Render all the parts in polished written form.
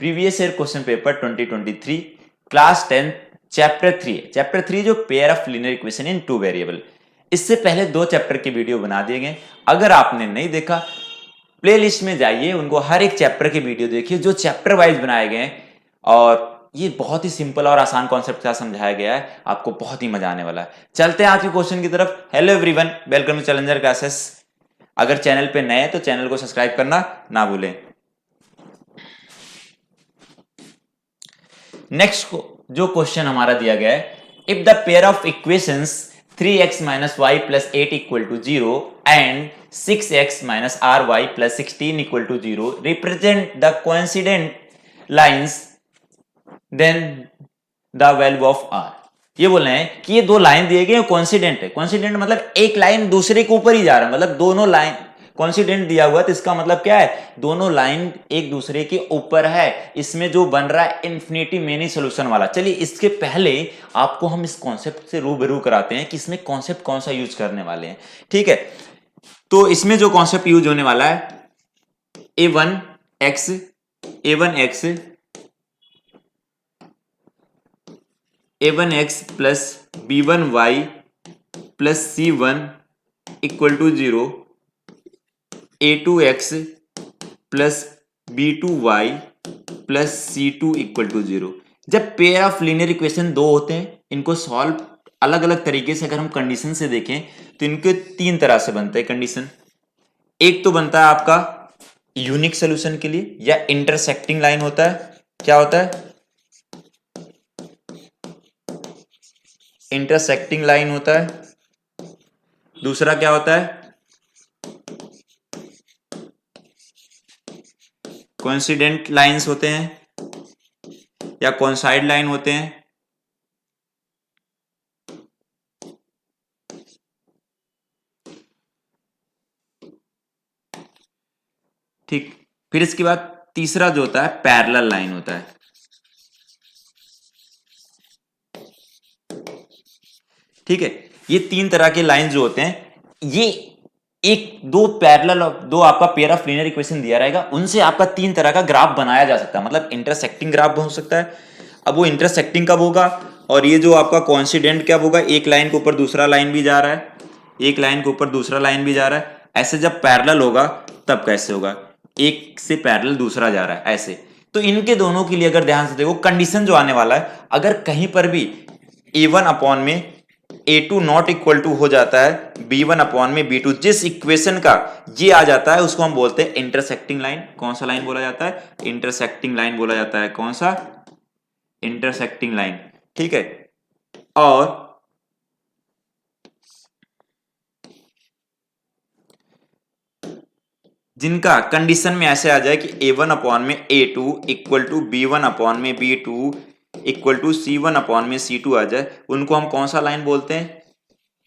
Previous year question paper 2023 class 10 chapter 3 chapter 3 जो pair of linear equation in two variable. इससे पहले 2 chapter के video बना दिए गए। अगर आपने नहीं देखा, प्लेलिस्ट में जाइए, उनको हर एक चैप्टर के वीडियो देखिए जो चैप्टर वाइज बनाए गए हैं। और ये बहुत ही सिंपल और आसान कॉन्सेप्ट का समझाया गया है, आपको बहुत ही मजा आने वाला है। चलते हैं आज के क्वेश्चन की तरफ। Hello everyone, welcome to Challenger classes. अगर चैनल पे नए हैं तो चैनल को सब्सक्राइब करना ना भूलें। नेक्स्ट जो क्वेश्चन हमारा दिया गया है, if the pair of equations 3x minus y plus 8 equal to 0 and 6x minus r y plus 16 equal to 0 represent the coincident lines, then the value of r. ये बोल रहे हैं कि ये दो लाइन दिए गए कोइंसिडेंट है। कोइंसिडेंट मतलब एक लाइन दूसरे के ऊपर ही जा रहा है, मतलब दोनों लाइन कोइंसिडेंट दिया हुआ, तो इसका मतलब क्या है, दोनों लाइन एक दूसरे के ऊपर है। इसमें जो बन रहा है इन्फिनिटी मेनी सोल्यूशन वाला। चलिए इसके पहले आपको हम इस कॉन्सेप्ट से रूबरू कराते हैं कि इसमें कॉन्सेप्ट कौन सा यूज करने वाले हैं। ठीक है, तो इसमें जो कॉन्सेप्ट यूज होने वाला है, a1x plus b1y plus c1 equal to 0, a2x plus b2y plus c2 equal to 0। जब पेयर ऑफ लीनियर इक्वेशन दो होते हैं, इनको सॉल्व अलग अलग तरीके से अगर हम कंडीशन से देखें तो इनके 3 तरह से बनते हैं कंडीशन। एक तो बनता है आपका यूनिक सोल्यूशन के लिए, या इंटरसेक्टिंग लाइन होता है। क्या होता है? इंटरसेक्टिंग लाइन होता है। दूसरा क्या होता है? कोइंसिडेंट लाइंस होते हैं या कोइंसाइड लाइन होते हैं। ठीक, फिर इसके बाद तीसरा जो होता है पैरेलल लाइन होता है। ठीक है, ये 3 तरह के लाइन जो होते हैं, ये एक दो पैरेलल, दो आपका पेयर ऑफ लीनियर इक्वेशन दिया रहेगा, उनसे आपका 3 तरह का ग्राफ बनाया जा सकता है, मतलब इंटरसेक्टिंग ग्राफ हो सकता है। अब वो इंटरसेक्टिंग कब होगा, और ये जो आपका कोइंसिडेंट कब होगा, एक लाइन के ऊपर दूसरा लाइन भी जा रहा है, एक लाइन के ऊपर दूसरा लाइन भी जा रहा है। ऐसे जब पैरेलल होगा तब कैसे होगा, एक से पैरेलल दूसरा जा रहा है ऐसे। तो इनके दोनों के लिए अगर ध्यान से देखो, कंडीशन जो आने वाला है, अगर कहीं पर भी a1 अपॉन में a2 नॉट इक्वल टू हो जाता है b1 अपॉन में b2, जिस इक्वेशन का ये आ जाता है उसको हम बोलते हैं इंटरसेक्टिंग लाइन। कौन सा लाइन बोला जाता है? इंटरसेक्टिंग लाइन बोला जाता है। कौन सा? Intersecting line. ठीक है, और जिनका कंडीशन में ऐसे आ जाए कि a1 अपॉन में a2 equal to b1 upon में b2 equal to c1 upon में c2 आ जाए, उनको हम कौन सा लाइन बोलते हैं?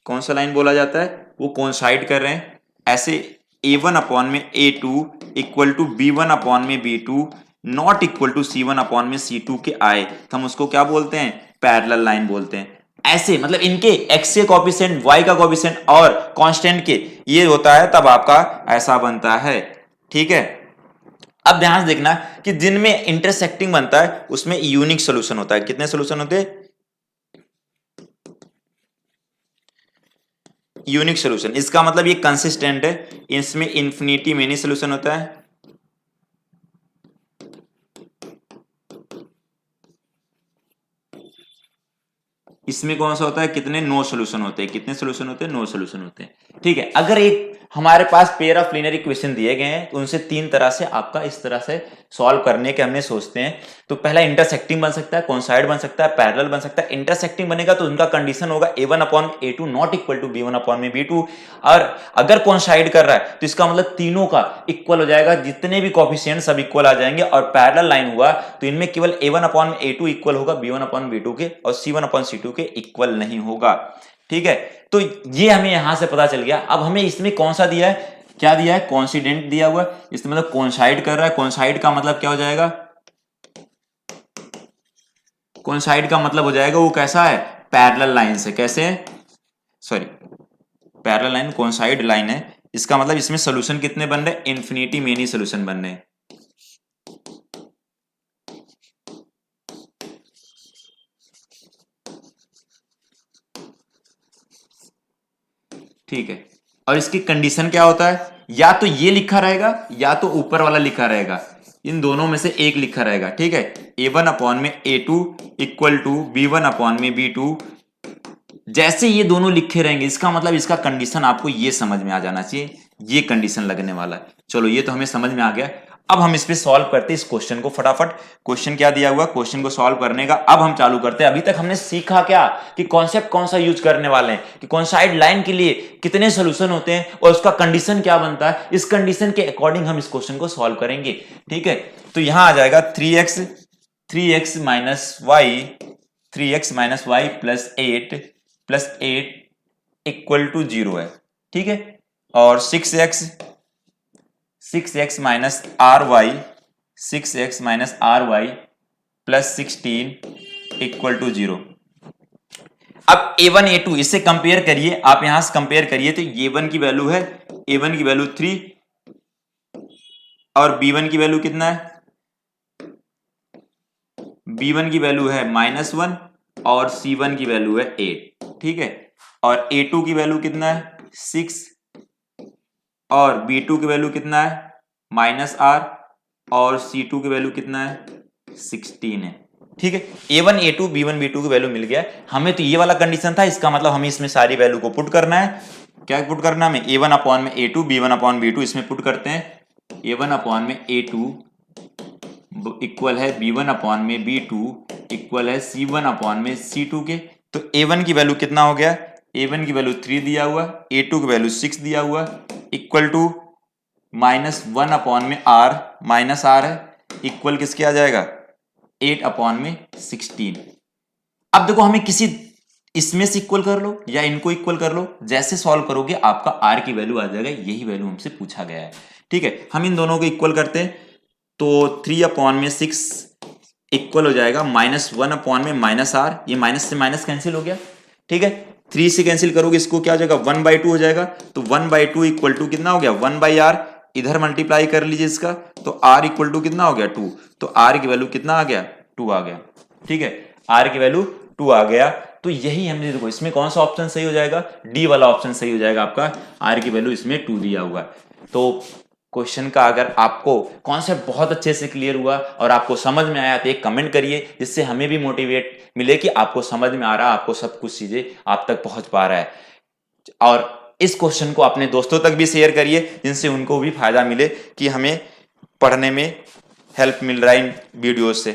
कौन सा लाइन बोला जाता है? वो कोइंसाइड कर रहे हैं। ऐसे a1 अपॉन में a2 equal to b1 upon में b2 not equal to c1 upon में c2 के आए, तो हम उसको क्या बोलते हैं? पैरेलल लाइन बोलते हैं। ऐसे मतलब इनके x के कोएफिशिएंट, y का कोएफिशिएंट और कांस्टेंट के ये होता है, तब आपका ऐसा बनता है। ठीक है, अब ध्यान से देखना कि जिनमें इंटरसेक्टिंग बनता है उसमें यूनिक सॉल्यूशन होता है। कितने सॉल्यूशन होते हैं? Unique solution. इसका मतलब ये कंसिस्टेंट है, इसमें इंफिनिटी मेनी सॉल्यूशन होता है। इसमें कौन सा होता है? कितने? नो सॉल्यूशन होते हैं। कितने सॉल्यूशन होते हैं? नो सॉल्यूशन होते हैं। ठीक है, अगर एक हमारे पास पेयर ऑफ लीनियर इक्वेशन दिए गए हैं तो उनसे 3 तरह से आपका इस तरह से सॉल्व करने के हमने सोचते हैं। तो पहला इंटरसेक्टिंग बन सकता है, कोइंसाइड बन सकता है, पैरेलल बन सकता है। इंटरसेक्टिंग बनेगा तो उनका कंडीशन होगा a1 upon a2 not equal to b1 upon में b2, और अगर कोइंसाइड कर रहा है तो इसका मतलब तीनों का इक्वल हो जाएगा, जितने भी कोएफिशिएंट सब इक्वल आ जाएंगे। और पैरेलल लाइन हुआ तो इनमें केवल a1 अपॉन a2 इक्वल होगा b1 अपॉन b2 के, और c1 अपॉन c2 के इक्वल नहीं होगा। ठीक है, तो ये हमें यहां से पता चल गया। अब हमें इसमें कौन सा दिया है? क्या दिया है? कोइंसिडेंट दिया हुआ है। इसमें मतलब कोइंसाइड कर रहा है। कोइंसाइड का मतलब क्या हो जाएगा? कोइंसाइड का मतलब हो जाएगा वो कैसा है? पैरेलल लाइन से। कैसे है? Sorry, parallel line coincide line है। इसका मतलब इसमें सोल्यूशन कितने बन रहे हैं? इंफिनिटी मेनी सोल्यूशन बन रहे हैं। ठीक है। और इसकी कंडीशन क्या होता है, या तो ये लिखा रहेगा या तो ऊपर वाला लिखा रहेगा, इन दोनों में से एक लिखा रहेगा। ठीक है, A1 अपॉन में A2 equal to B1 upon में B2। जैसे ये दोनों लिखे रहेंगे इसका मतलब इसका कंडीशन आपको ये समझ में आ जाना चाहिए, ये कंडीशन लगने वाला है। चलो ये तो हमें समझ में आ गया। अब हम इस पे सॉल्व करते हैं इस क्वेश्चन को फटाफट। क्वेश्चन क्या दिया हुआ, क्वेश्चन को सॉल्व करने का अब हम चालू करते हैं। अभी तक हमने सीखा क्या कि कॉन्सेप्ट कौन सा यूज करने वाले हैं, कि कौन साइड लाइन के लिए कितने सोल्यूशन होते हैं और उसका कंडीशन क्या बनता है। इस कंडीशन के अकॉर्डिंग हम इस क्वेश्चन को सॉल्व करेंगे। ठीक है, तो यहां आ जाएगा 3x minus y plus 8 equal to 0 है। ठीक है, और 6x minus r y plus 16 equal to 0। अब A1 A2 इससे कंपेयर करिए, आप यहां से कंपेयर करिए तो A1 की वैल्यू है, A1 की वैल्यू 3 और B1 की वैल्यू कितना है, B1 की वैल्यू है -1 और C1 की वैल्यू है 8। ठीक है, और A2 की वैल्यू कितना है 6 और B2 की वैल्यू कितना है -r और C2 की वैल्यू कितना है 16 है। ठीक है, A1 A2 B1 B2 की वैल्यू मिल गया। हमें तो ये वाला कंडीशन था, इसका मतलब हमें इसमें सारी वैल्यू को पुट करना है। क्या पुट करना है हमें, A1 अपॉन में A2 B1 अपॉन B2 इसमें पुट करते हैं। A1 अपॉन में A2 इक्वल है B1 अपॉन में B2 इक्वल है C1 अपॉन में C2 के। तो A1 की वैल्यू कितना हो गया, A1 की वैल्यू 3 दिया हुआ, A2 की वैल्यू 6 दिया हुआ इक्वल टू -1 अपॉन में r है इक्वल किसके आ जाएगा 8 अपॉन में 16। अब देखो हमें किसी इसमें से इक्वल कर लो या इनको इक्वल कर लो, जैसे सॉल्व करोगे आपका r की वैल्यू आ जाएगा, यही वैल्यू हमसे पूछा गया है। ठीक है, हम इन दोनों को इक्वल करते हैं तो 3 अपॉन में 6 इक्वल हो जाएगा -1 अपॉन में -r, ये माइनस से माइनस कैंसिल हो गया। ठीक है, 3 से कैंसिल करोगे इसको क्या हो जाएगा 1/2 हो जाएगा, तो 1/2 इक्वल टू कितना हो गया 1/r, इधर मल्टीप्लाई कर लीजिए इसका, तो r इक्वल टू कितना हो गया 2, तो r की वैल्यू कितना आ गया 2 आ गया। ठीक है, r की वैल्यू 2 आ गया। तो यही हमने देखो इसमें कौन सा ऑप्शन सही हो जाएगा, डी वाला ऑप्शन सही हो जाएगा आपका, r की वैल्यू इसमें 2 दिया हुआ। तो क्वेश्चन का अगर आपको कॉन्सेप्ट बहुत अच्छे से क्लियर हुआ और आपको समझ में आया तो एक कमेंट करिए, जिससे हमें भी मोटिवेट मिले कि आपको समझ में आ रहा है, आपको सब कुछ चीजें आप तक पहुंच पा रहा है। और इस क्वेश्चन को अपने दोस्तों तक भी शेयर करिए, जिनसे उनको भी फायदा मिले कि हमें पढ़ने में हेल्प मिल रहा है इन वीडियो से।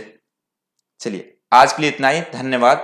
चलिए आज के लिए इतना ही, धन्यवाद।